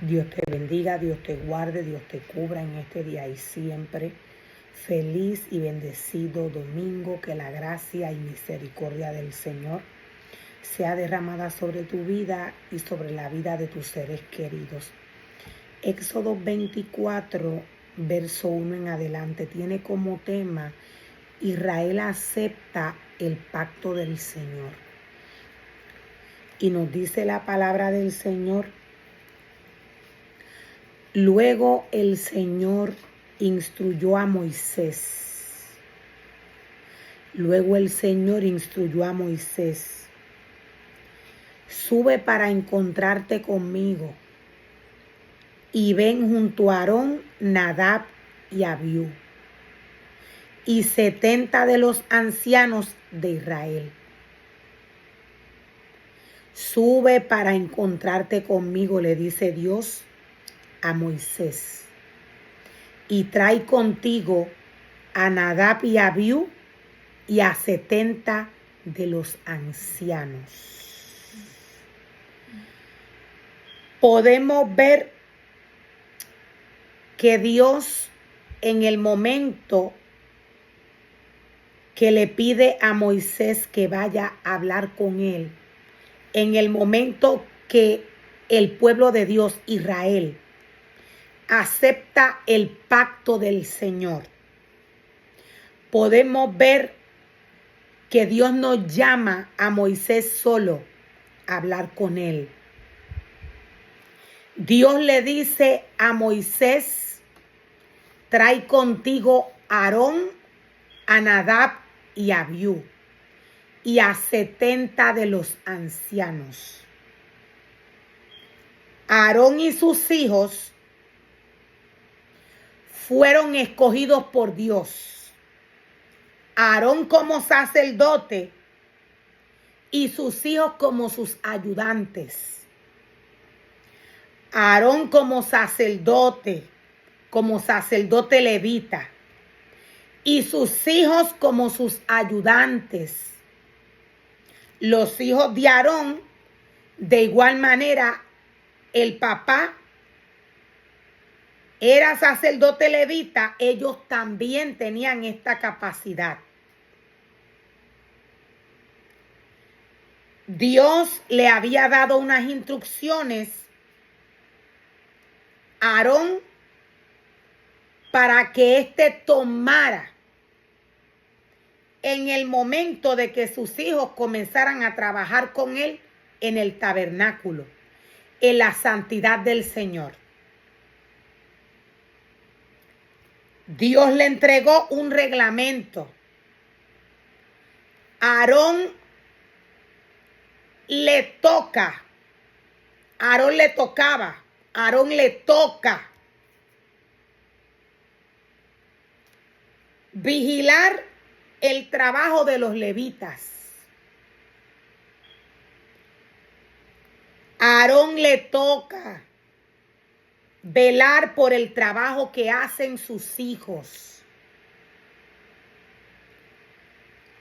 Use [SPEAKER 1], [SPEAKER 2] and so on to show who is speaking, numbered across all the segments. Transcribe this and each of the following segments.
[SPEAKER 1] Dios te bendiga, Dios te guarde, Dios te cubra en este día y siempre. Feliz y bendecido domingo, que la gracia y misericordia del Señor sea derramada sobre tu vida y sobre la vida de tus seres queridos. Éxodo 24, verso 1 en adelante, tiene como tema: Israel acepta el pacto del Señor. Y nos dice la palabra del Señor: luego el Señor instruyó a Moisés. Luego el Señor instruyó a Moisés: sube para encontrarte conmigo y ven junto a Aarón, Nadab y Abiú y 70 de los ancianos de Israel. Sube para encontrarte conmigo, le dice Dios a Moisés, y trae contigo a Nadab y Abiú y a 70 de los ancianos. Podemos ver que Dios, en el momento que le pide a Moisés que vaya a hablar con él, en el momento que el pueblo de Dios, Israel, acepta el pacto del Señor, podemos ver que Dios no llama a Moisés solo a hablar con él. Dios le dice a Moisés: trae contigo a Aarón, a Nadab y a Abiú y a 70 de los ancianos. Aarón y sus hijos fueron escogidos por Dios. Aarón como sacerdote y sus hijos como sus ayudantes. Aarón como sacerdote levita, y sus hijos como sus ayudantes. Los hijos de Aarón, de igual manera, el papá era sacerdote levita, ellos también tenían esta capacidad. Dios le había dado unas instrucciones a Aarón para que éste tomara en el momento de que sus hijos comenzaran a trabajar con él en el tabernáculo, en la santidad del Señor. Dios le entregó un reglamento. A Aarón le toca, Aarón le tocaba, Aarón le toca vigilar el trabajo de los levitas. A Aarón le toca velar por el trabajo que hacen sus hijos.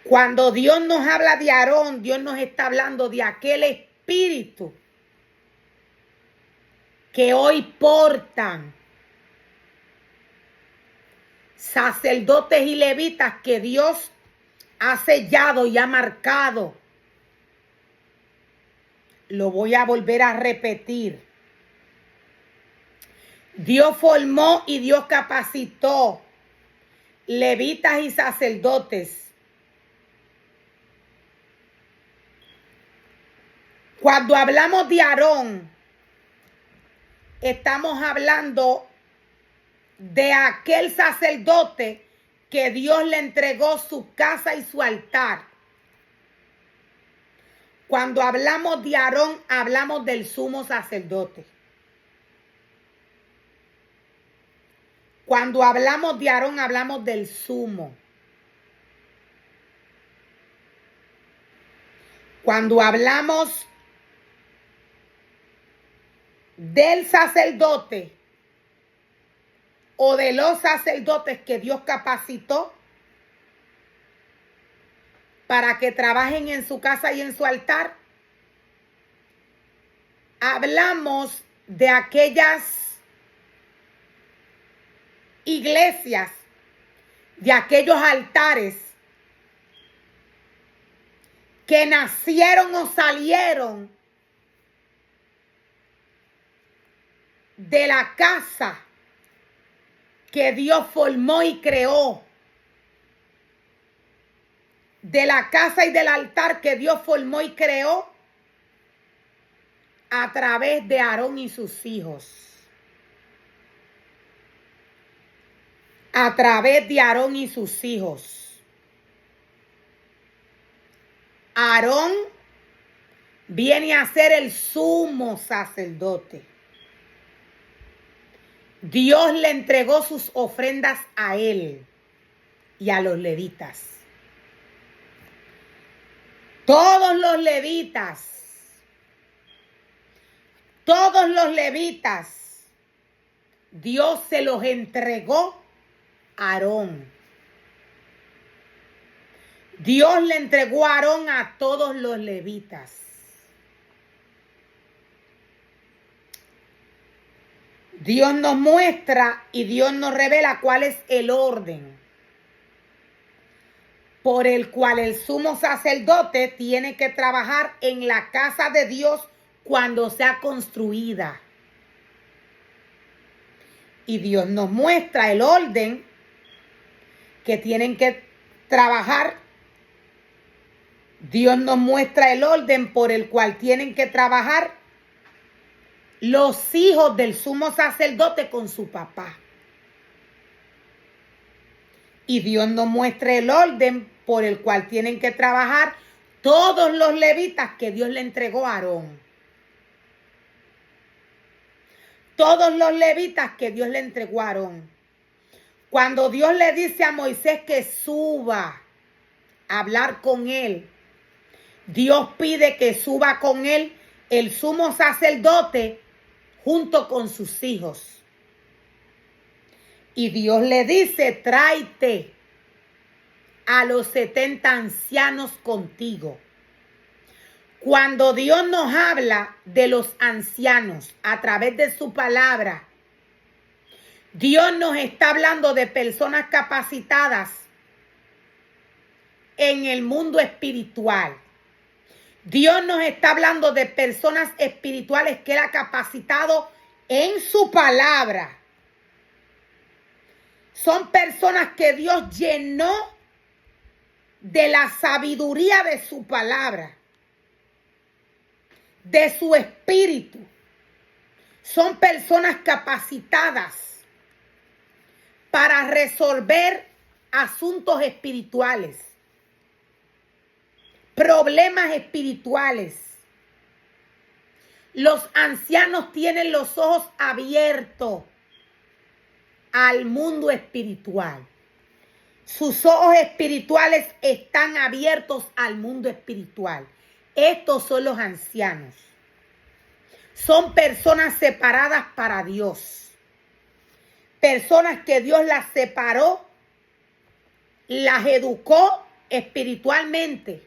[SPEAKER 1] Cuando Dios nos habla de Aarón, Dios nos está hablando de aquel espíritu que hoy portan sacerdotes y levitas que Dios ha sellado y ha marcado. Lo voy a volver a repetir. Dios formó y Dios capacitó levitas y sacerdotes. Cuando hablamos de Aarón, estamos hablando de aquel sacerdote que Dios le entregó su casa y su altar. Cuando hablamos de Aarón, hablamos del sumo sacerdote. Cuando hablamos de Aarón, hablamos del sumo. Cuando hablamos del sacerdote o de los sacerdotes que Dios capacitó para que trabajen en su casa y en su altar, hablamos de aquellas iglesias, de aquellos altares que nacieron o salieron de la casa que Dios formó y creó, de la casa y del altar que Dios formó y creó a través de Aarón y sus hijos. A través de Aarón y sus hijos. Aarón viene a ser el sumo sacerdote. Dios le entregó sus ofrendas a él y a los levitas. Todos los levitas, Dios se los entregó a Aarón. Dios le entregó a Aarón a todos los levitas. Dios nos muestra y Dios nos revela cuál es el orden por el cual el sumo sacerdote tiene que trabajar en la casa de Dios cuando sea construida. Y Dios nos muestra el orden que tienen que trabajar. Dios nos muestra el orden por el cual tienen que trabajar los hijos del sumo sacerdote con su papá. Y Dios nos muestra el orden por el cual tienen que trabajar todos los levitas que Dios le entregó a Aarón. Todos los levitas que Dios le entregó a Aarón. Cuando Dios le dice a Moisés que suba a hablar con él, Dios pide que suba con él el sumo sacerdote junto con sus hijos. Y Dios le dice, tráete a los 70 ancianos contigo. Cuando Dios nos habla de los ancianos a través de su palabra, Dios nos está hablando de personas capacitadas en el mundo espiritual. Dios nos está hablando de personas espirituales que Él ha capacitado en su palabra. Son personas que Dios llenó de la sabiduría de su palabra, de su espíritu. Son personas capacitadas para resolver asuntos espirituales, problemas espirituales. Los ancianos tienen los ojos abiertos al mundo espiritual. Sus ojos espirituales están abiertos al mundo espiritual. Estos son los ancianos. Son personas separadas para Dios. Personas que Dios las separó, las educó espiritualmente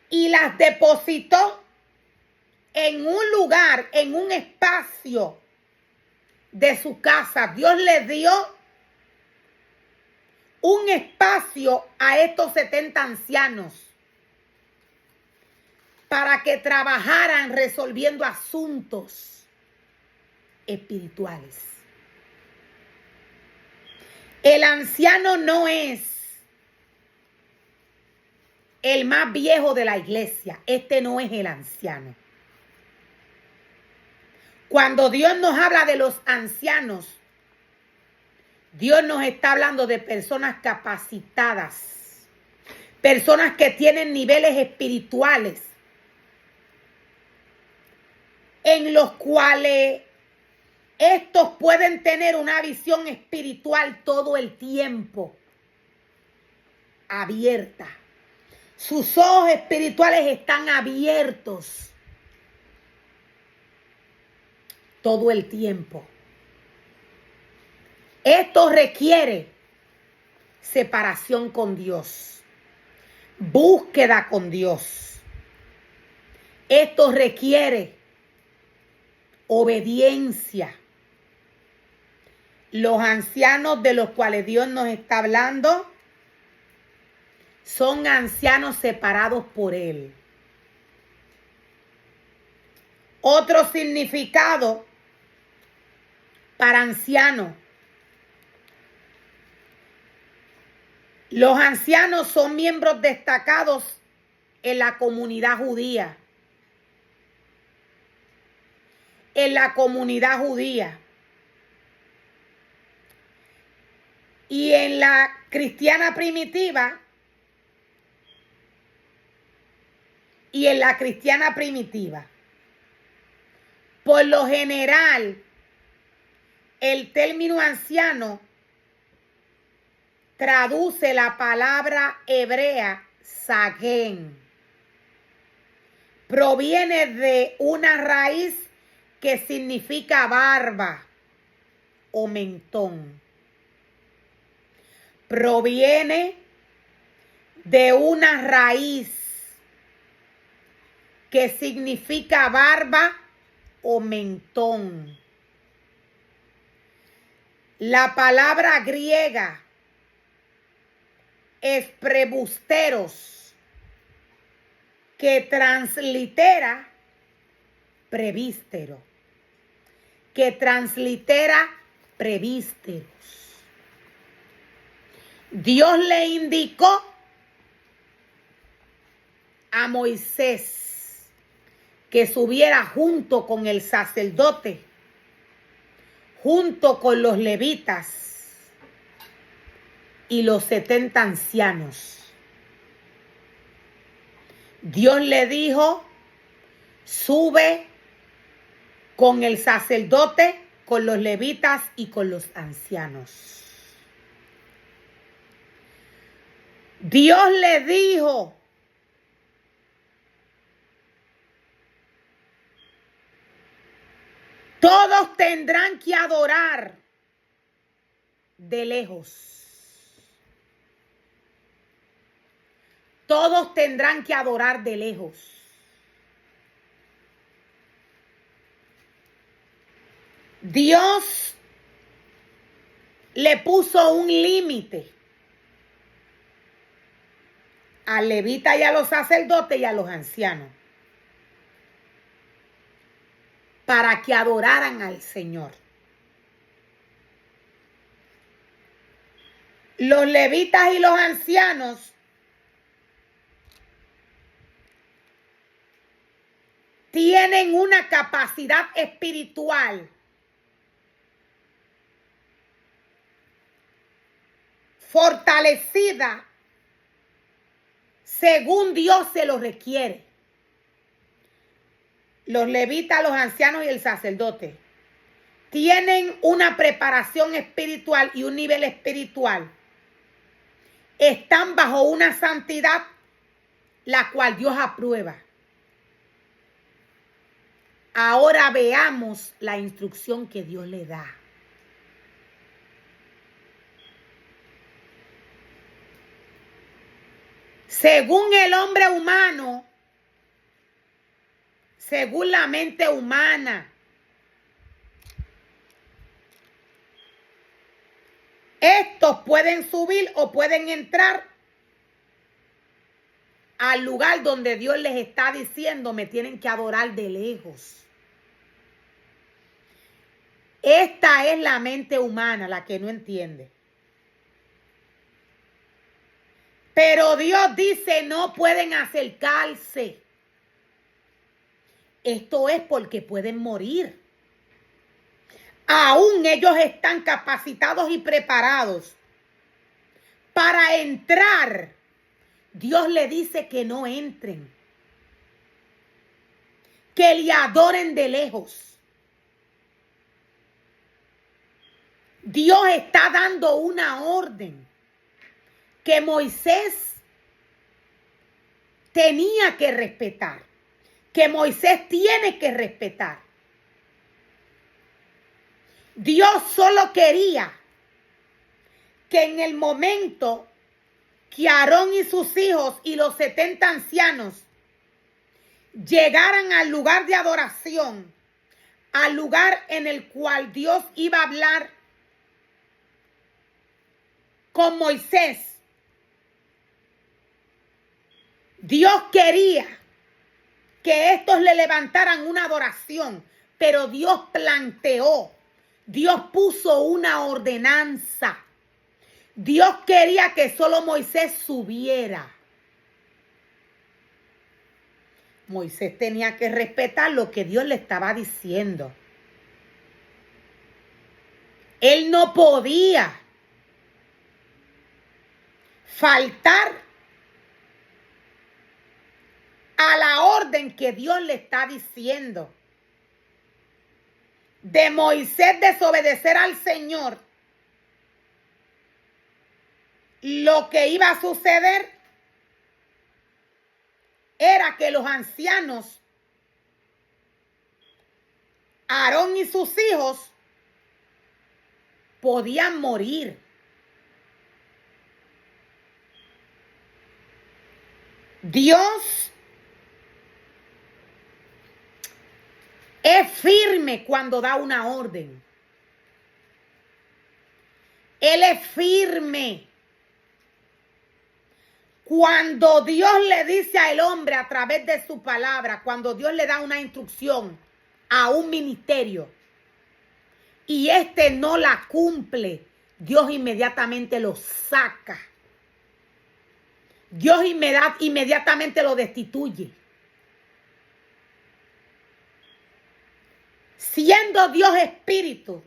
[SPEAKER 1] y las depositó en un lugar, en un espacio de su casa. Dios le dio un espacio a estos 70 ancianos para que trabajaran resolviendo asuntos espirituales. El anciano no es el más viejo de la iglesia. Este no es el anciano. Cuando Dios nos habla de los ancianos, Dios nos está hablando de personas capacitadas, personas que tienen niveles espirituales en los cuales estos pueden tener una visión espiritual todo el tiempo abierta. Sus ojos espirituales están abiertos todo el tiempo. Esto requiere separación con Dios, búsqueda con Dios, Esto requiere obediencia. Los ancianos de los cuales Dios nos está hablando son ancianos separados por Él. Otro significado para ancianos. Los ancianos son miembros destacados en la comunidad judía. En la comunidad judía. Y en la cristiana primitiva. Y en la cristiana primitiva. Por lo general, el término anciano traduce la palabra hebrea sagén. Proviene de una raíz que significa barba o mentón. Proviene de una raíz que significa barba o mentón. La palabra griega es prebusteros, que translitera prevístero, que translitera prevísteros. Dios le indicó a Moisés que subiera junto con el sacerdote, junto con los levitas y los 70 ancianos. Dios le dijo, sube con el sacerdote, con los levitas y con los ancianos. Dios le dijo, todos tendrán que adorar de lejos. Todos tendrán que adorar de lejos. Dios le puso un límite al levita y a los sacerdotes y a los ancianos para que adoraran al Señor. Los levitas y los ancianos tienen una capacidad espiritual fortalecida según Dios se lo requiere. Los levitas, los ancianos y el sacerdote tienen una preparación espiritual y un nivel espiritual. Están bajo una santidad la cual Dios aprueba. Ahora veamos la instrucción que Dios le da. Según el hombre humano, según la mente humana, estos pueden subir o pueden entrar al lugar donde Dios les está diciendo, me tienen que adorar de lejos. Esta es la mente humana, la que no entiende. Pero Dios dice, no pueden acercarse. Esto es porque pueden morir. Aún ellos están capacitados y preparados para entrar. Dios le dice que no entren. Que le adoren de lejos. Dios está dando una orden que Moisés tenía que respetar, que Moisés tiene que respetar. Dios solo quería que en el momento que Aarón y sus hijos y los 70 ancianos llegaran al lugar de adoración, al lugar en el cual Dios iba a hablar con Moisés, Dios quería que estos le levantaran una adoración, pero Dios planteó, Dios puso una ordenanza. Dios quería que solo Moisés subiera. Moisés tenía que respetar lo que Dios le estaba diciendo. Él no podía faltar a la orden que Dios le está diciendo. De Moisés desobedecer al Señor, lo que iba a suceder era que los ancianos, Aarón y sus hijos, podían morir. Dios es firme cuando da una orden. Él es firme. Cuando Dios le dice al hombre a través de su palabra, cuando Dios le da una instrucción a un ministerio y éste no la cumple, Dios inmediatamente lo saca. Dios inmediatamente lo destituye. Siendo Dios espíritu,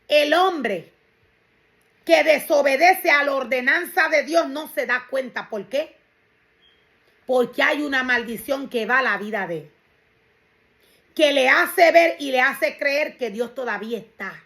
[SPEAKER 1] el hombre que desobedece a la ordenanza de Dios no se da cuenta. ¿Por qué? Porque hay una maldición que va a la vida de él, que le hace ver y le hace creer que Dios todavía está.